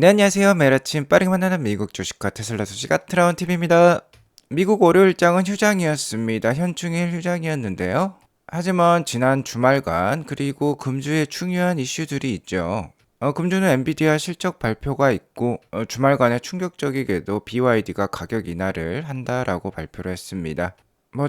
네, 안녕하세요. 매일 아침 빠르게 만나는 미국 주식과 테슬라 소식가 트라운 TV입니다. 미국 월요일장은 휴장이었습니다. 현충일 휴장이었는데요. 하지만 지난 주말간 그리고 금주에 중요한 이슈들이 있죠. 금주는 엔비디아 실적 발표가 있고 주말간에 충격적이게도 BYD가 가격 인하를 한다라고 발표를 했습니다.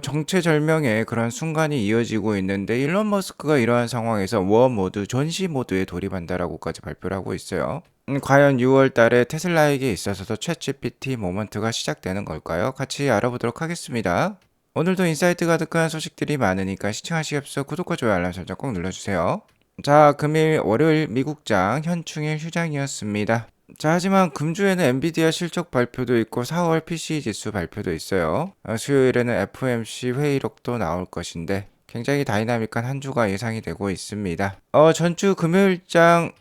정체절명의 그런 순간이 이어지고 있는데 일론 머스크가 이러한 상황에서 워 모드, 전시 모드에 돌입한다라고까지 발표를 하고 있어요. 과연 6월 달에 테슬라에게 있어서도 챗GPT 모먼트가 시작되는 걸까요? 같이 알아보도록 하겠습니다. 오늘도 인사이트 가득한 소식들이 많으니까 시청하시기 앞서 구독과 좋아요 알람 설정 꼭 눌러주세요. 자, 금일 월요일 미국장 현충일 휴장이었습니다. 자, 하지만 금주에는 엔비디아 실적 발표도 있고 4월 PCE 지수 발표도 있어요. 수요일에는 FOMC 회의록도 나올 것인데 굉장히 다이나믹한 한 주가 예상이 되고 있습니다. 전주 금요일장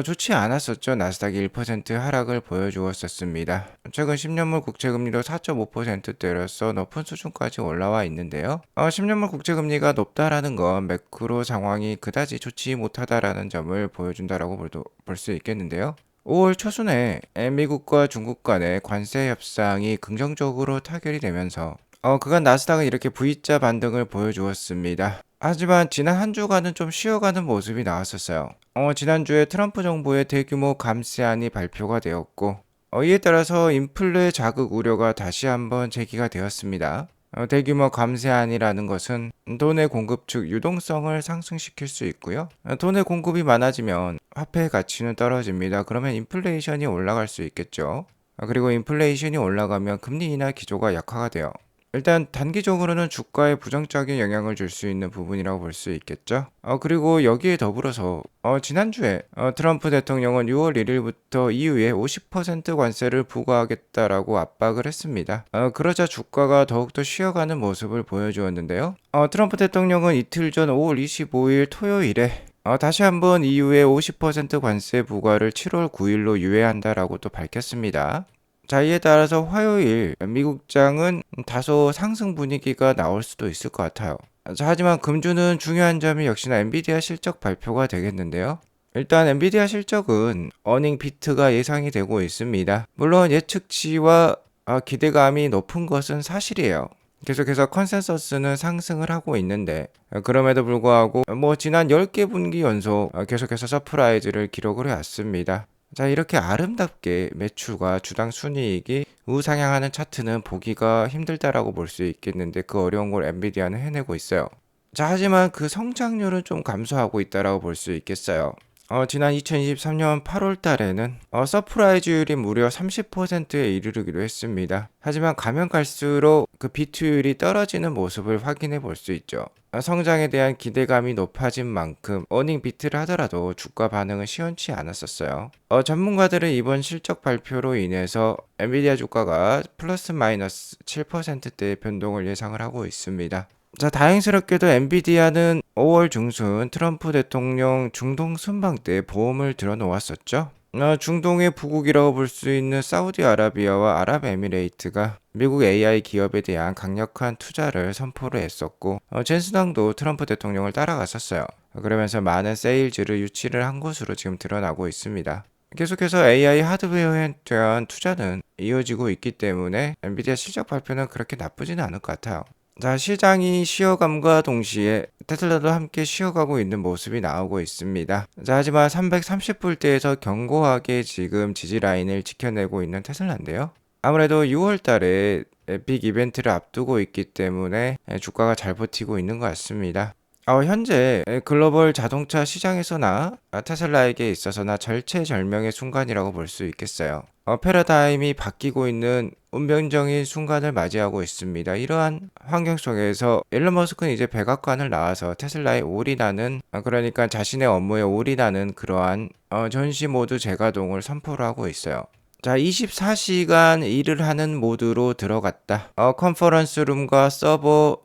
좋지 않았었죠. 나스닥이 1% 하락을 보여주었었습니다. 최근 10년물 국채금리도 4.5%대로서 높은 수준까지 올라와 있는데요. 10년물 국채금리가 높다라는 건 매크로 상황이 그다지 좋지 못하다라는 점을 보여준다라고 볼 수 있겠는데요. 5월 초순에 미국과 중국 간의 관세 협상이 긍정적으로 타결이 되면서 그간 나스닥은 이렇게 V자 반등을 보여주었습니다. 하지만 지난 한 주간은 좀 쉬어가는 모습이 나왔었어요. 지난주에 트럼프 정부의 대규모 감세안이 발표가 되었고 이에 따라서 인플레 자극 우려가 다시 한번 제기가 되었습니다. 대규모 감세안이라는 것은 돈의 공급 즉 유동성을 상승시킬 수 있고요. 돈의 공급이 많아지면 화폐의 가치는 떨어집니다. 그러면 인플레이션이 올라갈 수 있겠죠. 그리고 인플레이션이 올라가면 금리 인하 기조가 약화가 돼요. 일단 단기적으로는 주가에 부정적인 영향을 줄 수 있는 부분이라고 볼 수 있겠죠. 그리고 여기에 더불어서 지난주에 트럼프 대통령은 6월 1일부터 EU에 50% 관세를 부과하겠다라고 압박을 했습니다. 그러자 주가가 더욱더 쉬어가는 모습을 보여주었는데요. 트럼프 대통령은 이틀 전 5월 25일 토요일에 다시 한번 EU의 50% 관세 부과를 7월 9일로 유예한다라고 또 밝혔습니다. 자, 이에 따라서 화요일 미국장은 다소 상승 분위기가 나올 수도 있을 것 같아요. 자, 하지만 금주는 중요한 점이 역시나 엔비디아 실적 발표가 되겠는데요. 일단 엔비디아 실적은 어닝 비트가 예상이 되고 있습니다. 물론 예측치와 기대감이 높은 것은 사실이에요. 계속해서 컨센서스는 상승을 하고 있는데 그럼에도 불구하고 지난 10개 분기 연속 계속해서 서프라이즈를 기록을 해왔습니다. 자, 이렇게 아름답게 매출과 주당 순이익이 우상향하는 차트는 보기가 힘들다라고 볼 수 있겠는데 그 어려운 걸 엔비디아는 해내고 있어요. 자, 하지만 그 성장률은 좀 감소하고 있다라고 볼 수 있겠어요. 지난 2023년 8월 달에는 서프라이즈율이 무려 30%에 이르르기도 했습니다. 하지만 가면 갈수록 그 비트율이 떨어지는 모습을 확인해 볼 수 있죠. 성장에 대한 기대감이 높아진 만큼 어닝 비트를 하더라도 주가 반응은 시원치 않았었어요. 전문가들은 이번 실적 발표로 인해서 엔비디아 주가가 플러스 마이너스 7%대의 변동을 예상을 하고 있습니다. 자, 다행스럽게도 엔비디아는 5월 중순 트럼프 대통령 중동 순방 때 보험을 들어놓았었죠. 중동의 부국이라고 볼 수 있는 사우디아라비아와 아랍에미레이트가 미국 AI 기업에 대한 강력한 투자를 선포를 했었고 젠스당도 트럼프 대통령을 따라갔었어요. 그러면서 많은 세일즈를 유치를 한 것으로 지금 드러나고 있습니다. 계속해서 AI 하드웨어에 대한 투자는 이어지고 있기 때문에 엔비디아 실적 발표는 그렇게 나쁘지는 않을 것 같아요. 자, 시장이 쉬어감과 동시에 테슬라도 함께 쉬어가고 있는 모습이 나오고 있습니다. 자, 하지만 330불대에서 견고하게 지금 지지 라인을 지켜내고 있는 테슬라인데요. 아무래도 6월 달에 빅 이벤트를 앞두고 있기 때문에 주가가 잘 버티고 있는 것 같습니다. 현재 글로벌 자동차 시장에서나 테슬라에게 있어서나 절체절명의 순간이라고 볼 수 있겠어요. 패러다임이 바뀌고 있는 운명적인 순간을 맞이하고 있습니다. 이러한 환경 속에서 일론 머스크는 이제 백악관을 나와서 테슬라에 올인하는 그러니까 자신의 업무에 올인하는 그러한 전시 모드 재가동을 선포를 하고 있어요. 자, 24시간 일을 하는 모드로 들어갔다. 컨퍼런스 룸과 서버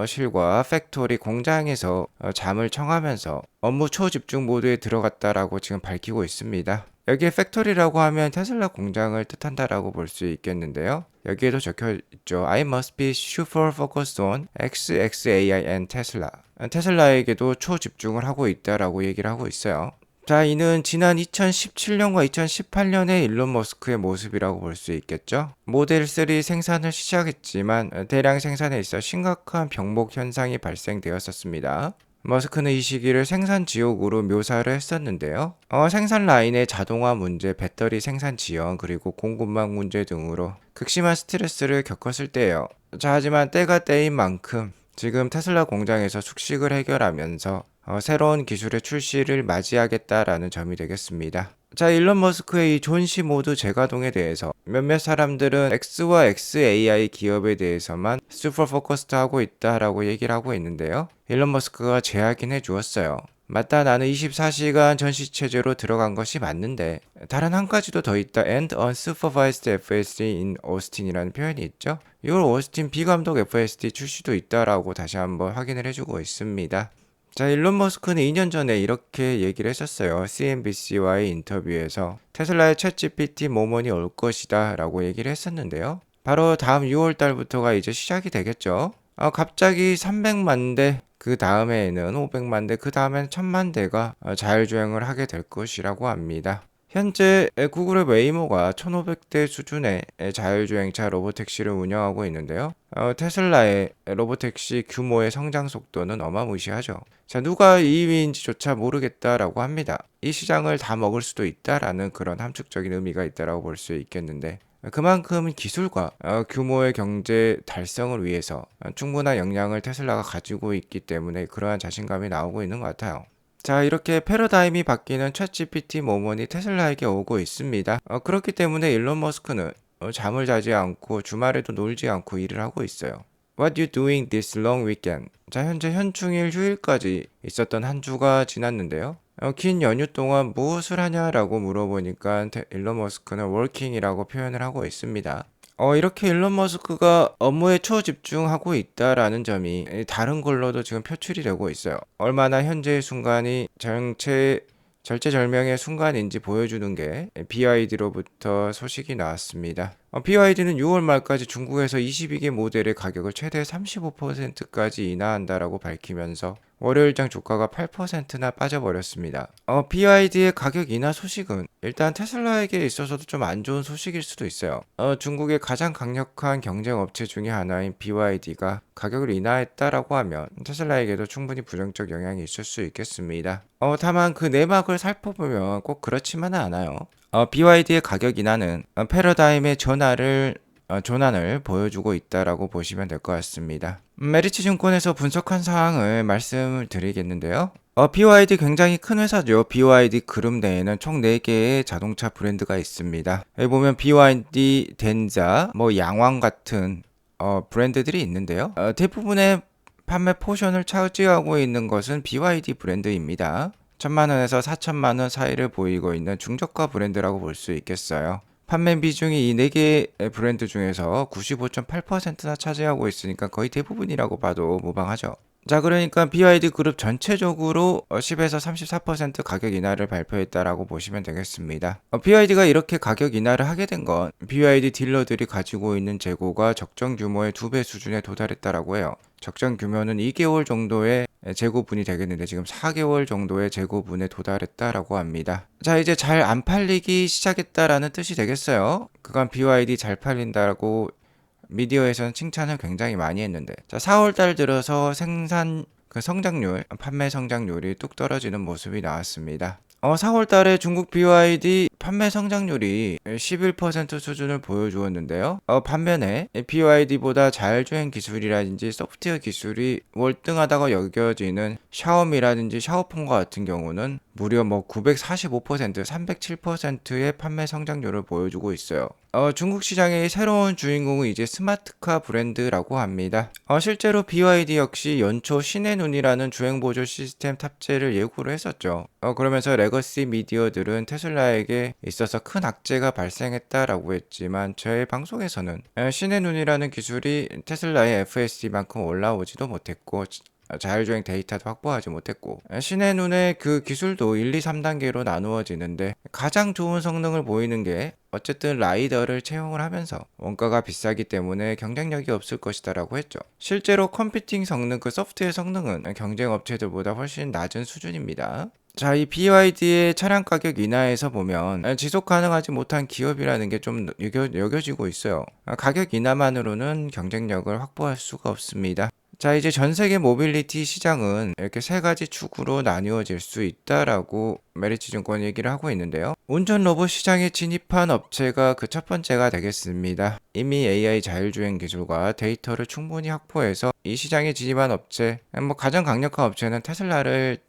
실과 팩토리 공장에서 잠을 청하면서 업무 초집중 모드에 들어갔다라고 지금 밝히고 있습니다. 여기에 팩토리라고 하면 테슬라 공장을 뜻한다라고 볼 수 있겠는데요. 여기에도 적혀 있죠. I must be super focused on XXAI and 테슬라. 테슬라에게도 초집중을 하고 있다라고 얘기를 하고 있어요. 자, 이는 지난 2017년과 2018년의 일론 머스크의 모습이라고 볼 수 있겠죠. 모델 3 생산을 시작했지만 대량 생산에 있어 심각한 병목 현상이 발생되었었습니다. 머스크는 이 시기를 생산 지옥으로 묘사를 했었는데요. 생산 라인의 자동화 문제, 배터리 생산 지연, 그리고 공급망 문제 등으로 극심한 스트레스를 겪었을 때예요. 자, 하지만 때가 때인 만큼 지금 테슬라 공장에서 숙식을 해결하면서 새로운 기술의 출시를 맞이하겠다라는 점이 되겠습니다. 자, 일론 머스크의 이 존시 모드 재가동에 대해서 몇몇 사람들은 X와 XAI 기업에 대해서만 슈퍼 포커스드 하고 있다라고 얘기를 하고 있는데요. 일론 머스크가 재확인해 주었어요. 맞다, 나는 24시간 전시 체제로 들어간 것이 맞는데 다른 한 가지도 더 있다. And unsupervised FSD in Austin이라는 표현이 있죠. 이걸 오스틴 비감독 FSD 출시도 있다라고 다시 한번 확인을 해주고 있습니다. 자, 일론 머스크는 2년 전에 이렇게 얘기를 했었어요. CNBC와의 인터뷰에서 테슬라의 챗GPT 모먼이 올 것이다 라고 얘기를 했었는데요. 바로 다음 6월 달부터가 이제 시작이 되겠죠. 갑자기 300만 대, 그 다음에는 500만 대, 그 다음에는 1000만 대가 자율주행을 하게 될 것이라고 합니다. 현재 구글의 웨이모가 1500대 수준의 자율주행차 로보택시를 운영하고 있는데요. 테슬라의 로보택시 규모의 성장 속도는 어마무시하죠. 자, 누가 2위인지조차 모르겠다라고 합니다. 이 시장을 다 먹을 수도 있다라는 그런 함축적인 의미가 있다라고 볼 수 있겠는데, 그만큼 기술과 규모의 경제 달성을 위해서 충분한 역량을 테슬라가 가지고 있기 때문에 그러한 자신감이 나오고 있는 것 같아요. 자, 이렇게 패러다임이 바뀌는 챗GPT 모먼이 테슬라에게 오고 있습니다. 그렇기 때문에 일론 머스크는 잠을 자지 않고 주말에도 놀지 않고 일을 하고 있어요. What you doing this long weekend? 자, 현재 현충일 휴일까지 있었던 한 주가 지났는데요. 긴 연휴 동안 무엇을 하냐라고 물어보니까 일론 머스크는 working이라고 표현을 하고 있습니다. 이렇게 일론 머스크가 업무에 초집중하고 있다라는 점이 다른 걸로도 지금 표출이 되고 있어요. 얼마나 현재의 순간이 절체절명의 순간인지 보여주는 게 BYD로부터 소식이 나왔습니다. BYD는 6월 말까지 중국에서 22개 모델의 가격을 최대 35%까지 인하한다라고 밝히면서 월요일장 주가가 8%나 빠져버렸습니다. BYD의 가격 인하 소식은 일단 테슬라에게 있어서도 좀 안 좋은 소식일 수도 있어요. 중국의 가장 강력한 경쟁 업체 중에 하나인 BYD가 가격을 인하했다라고 하면 테슬라에게도 충분히 부정적 영향이 있을 수 있겠습니다. 다만 그 내막을 살펴보면 꼭 그렇지만은 않아요. BYD의 가격 인하는 패러다임의 전환을 보여주고 있다라고 보시면 될 것 같습니다. 메리츠 증권에서 분석한 사항을 말씀을 드리겠는데요. BYD 굉장히 큰 회사죠. BYD 그룹 내에는 총 4개의 자동차 브랜드가 있습니다. 여기 보면 BYD, 덴자, 양왕 같은 브랜드들이 있는데요. 대부분의 판매 포션을 차지하고 있는 것은 BYD 브랜드입니다. 1000만원에서 4000만원 사이를 보이고 있는 중저가 브랜드라고 볼 수 있겠어요. 판매 비중이 이 4개의 브랜드 중에서 95.8%나 차지하고 있으니까 거의 대부분이라고 봐도 무방하죠. 자, 그러니까 BYD 그룹 전체적으로 10에서 34% 가격 인하를 발표했다라고 보시면 되겠습니다. BYD가 이렇게 가격 인하를 하게 된 건 BYD 딜러들이 가지고 있는 재고가 적정 규모의 2배 수준에 도달했다라고 해요. 적정 규모는 2개월 정도의 재고분이 되겠는데 지금 4개월 정도의 재고분에 도달했다라고 합니다. 자, 이제 잘 안 팔리기 시작했다라는 뜻이 되겠어요. 그간 BYD 잘 팔린다고 미디어에서는 칭찬을 굉장히 많이 했는데, 자, 4월 달 들어서 판매 성장률이 뚝 떨어지는 모습이 나왔습니다. 4월 달에 중국 BYD 판매 성장률이 11% 수준을 보여주었는데요. 반면에 BYD보다 자율주행 기술이라든지 소프트웨어 기술이 월등하다고 여겨지는 샤오미라든지 샤오폰과 같은 경우는 무려 945%, 307%의 판매 성장률을 보여주고 있어요. 중국 시장의 새로운 주인공은 이제 스마트카 브랜드라고 합니다. 실제로 BYD 역시 연초 신의 눈이라는 주행보조 시스템 탑재를 예고를 했었죠. 그러면서 레거시 미디어들은 테슬라에게 있어서 큰 악재가 발생했다라고 했지만 저의 방송에서는 신의 눈이라는 기술이 테슬라의 FSD만큼 올라오지도 못했고 자율주행 데이터도 확보하지 못했고, 신의 눈의 그 기술도 1, 2, 3단계로 나누어지는데 가장 좋은 성능을 보이는 게 어쨌든 라이더를 채용을 하면서 원가가 비싸기 때문에 경쟁력이 없을 것이다 라고 했죠. 실제로 컴퓨팅 성능, 그 소프트웨어 성능은 경쟁 업체들보다 훨씬 낮은 수준입니다. 자, 이 BYD의 차량 가격 인하에서 보면 지속 가능하지 못한 기업이라는 게 좀 여겨지고 있어요. 가격 인하만으로는 경쟁력을 확보할 수가 없습니다. 자, 이제 전 세계 모빌리티 시장은 이렇게 세 가지 축으로 나뉘어질 수 있다라고 메리츠증권 얘기를 하고 있는데요. 운전 로봇 시장에 진입한 업체가 그 첫 번째가 되겠습니다. 이미 AI 자율주행 기술과 데이터를 충분히 확보해서 이 시장에 진입한 업체, 가장 강력한 업체는 테슬라를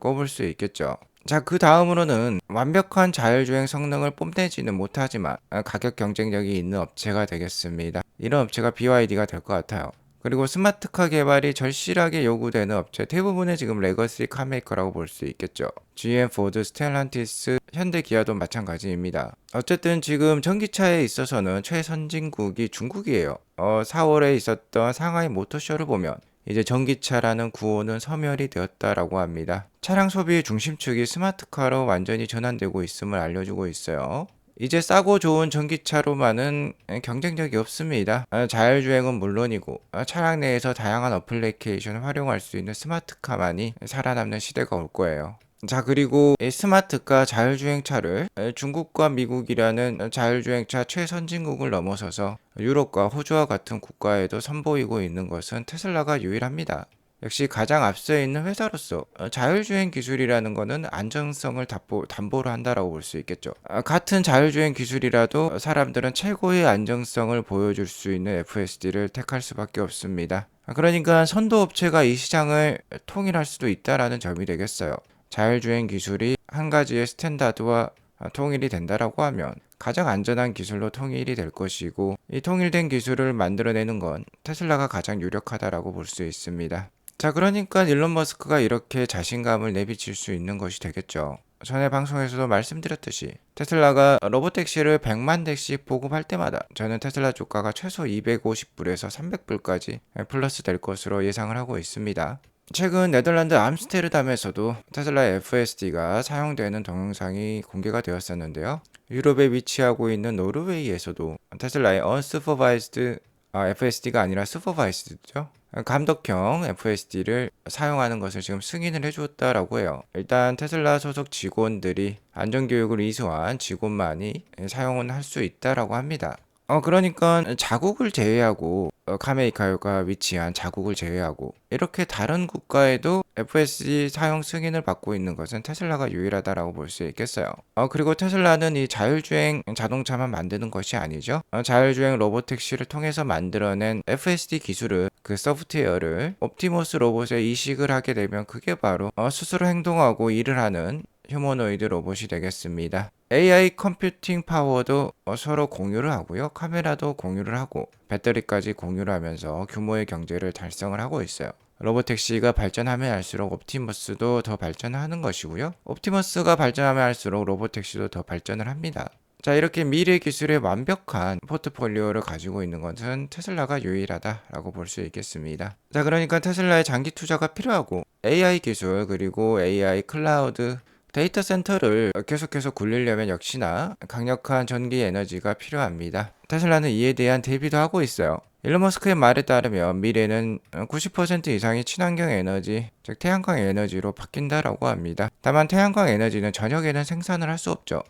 꼽을 수 있겠죠. 자, 그 다음으로는 완벽한 자율주행 성능을 뽐내지는 못하지만 가격 경쟁력이 있는 업체가 되겠습니다. 이런 업체가 BYD가 될 것 같아요. 그리고 스마트카 개발이 절실하게 요구되는 업체 대부분의 지금 레거시 카메이커라고 볼 수 있겠죠. GM, 포드, 스텔란티스, 현대, 기아도 마찬가지입니다. 어쨌든 지금 전기차에 있어서는 최선진국이 중국이에요. 4월에 있었던 상하이 모터쇼를 보면 이제 전기차라는 구호는 소멸이 되었다라고 합니다. 차량 소비의 중심축이 스마트카로 완전히 전환되고 있음을 알려주고 있어요. 이제 싸고 좋은 전기차로만은 경쟁력이 없습니다. 자율주행은 물론이고 차량 내에서 다양한 어플리케이션을 활용할 수 있는 스마트카만이 살아남는 시대가 올 거예요. 자, 그리고 이 스마트카 자율주행차를 중국과 미국이라는 자율주행차 최선진국을 넘어서서 유럽과 호주와 같은 국가에도 선보이고 있는 것은 테슬라가 유일합니다. 역시 가장 앞서 있는 회사로서 자율주행 기술이라는 것은 안정성을 담보로 한다라고 볼 수 있겠죠. 같은 자율주행 기술이라도 사람들은 최고의 안정성을 보여줄 수 있는 FSD를 택할 수밖에 없습니다. 그러니까 선도업체가 이 시장을 통일할 수도 있다라는 점이 되겠어요. 자율주행 기술이 한 가지의 스탠다드와 통일이 된다라고 하면 가장 안전한 기술로 통일이 될 것이고, 이 통일된 기술을 만들어내는 건 테슬라가 가장 유력하다라고 볼 수 있습니다. 자, 그러니까 일론 머스크가 이렇게 자신감을 내비칠 수 있는 것이 되겠죠. 전에 방송에서도 말씀드렸듯이 테슬라가 로보택시를 100만 대씩 보급할 때마다 저는 테슬라 주가가 최소 250불에서 300불까지 플러스 될 것으로 예상을 하고 있습니다. 최근 네덜란드 암스테르담에서도 테슬라의 FSD가 사용되는 동영상이 공개가 되었었는데요. 유럽에 위치하고 있는 노르웨이에서도 테슬라의 unsupervised FSD가 아니라 슈퍼바이스드죠. 감독형 FSD를 사용하는 것을 지금 승인을 해주었다라고 해요. 일단 테슬라 소속 직원들이 안전교육을 이수한 직원만이 사용은 할 수 있다라고 합니다. 그러니까 자국을 제외하고 카메이카가 위치한 자국을 제외하고 이렇게 다른 국가에도 FSD 사용 승인을 받고 있는 것은 테슬라가 유일하다라고 볼 수 있겠어요. 그리고 테슬라는 이 자율주행 자동차만 만드는 것이 아니죠. 자율주행 로보택시를 통해서 만들어낸 FSD 기술을 그 소프트웨어를 옵티머스 로봇에 이식을 하게 되면 그게 바로 스스로 행동하고 일을 하는 휴머노이드 로봇이 되겠습니다. AI 컴퓨팅 파워도 서로 공유를 하고요. 카메라도 공유를 하고 배터리까지 공유를 하면서 규모의 경제를 달성을 하고 있어요. 로보택시가 발전하면 할수록 옵티머스도 더 발전하는 것이고요. 옵티머스가 발전하면 할수록 로보택시도 더 발전을 합니다. 자, 이렇게 미래 기술의 완벽한 포트폴리오를 가지고 있는 것은 테슬라가 유일하다라고 볼 수 있겠습니다. 자, 그러니까 테슬라의 장기 투자가 필요하고 AI 기술 그리고 AI 클라우드 데이터 센터를 계속해서 굴리려면 역시나 강력한 전기 에너지가 필요합니다. 테슬라는 이에 대한 대비도 하고 있어요. 일론 머스크의 말에 따르면 미래는 90% 이상이 친환경 에너지, 즉 태양광 에너지로 바뀐다라고 합니다. 다만 태양광 에너지는 저녁에는 생산을 할 수 없죠.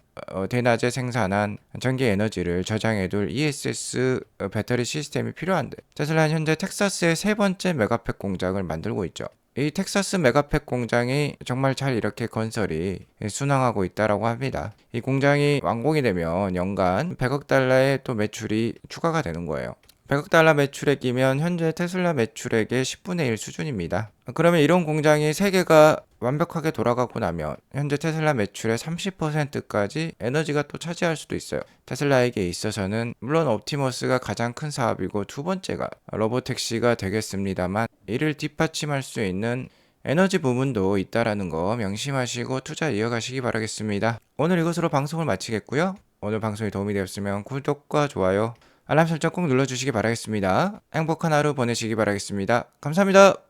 대낮에 생산한 전기 에너지를 저장해둘 ESS 배터리 시스템이 필요한데 테슬라는 현재 텍사스의 세 번째 메가팩 공장을 만들고 있죠. 이 텍사스 메가팩 공장이 정말 잘 이렇게 건설이 순항하고 있다라고 합니다. 이 공장이 완공이 되면 연간 100억 달러의 또 매출이 추가가 되는 거예요. 100억 달러 매출액이면 현재 테슬라 매출액의 10분의 1 수준입니다. 그러면 이런 공장이 3개가 완벽하게 돌아가고 나면 현재 테슬라 매출의 30%까지 에너지가 또 차지할 수도 있어요. 테슬라에게 있어서는 물론 옵티머스가 가장 큰 사업이고 두 번째가 로보택시가 되겠습니다만 이를 뒷받침할 수 있는 에너지 부문도 있다라는 거 명심하시고 투자 이어가시기 바라겠습니다. 오늘 이것으로 방송을 마치겠고요. 오늘 방송이 도움이 되었으면 구독과 좋아요, 알람 설정 꼭 눌러주시기 바라겠습니다. 행복한 하루 보내시기 바라겠습니다. 감사합니다.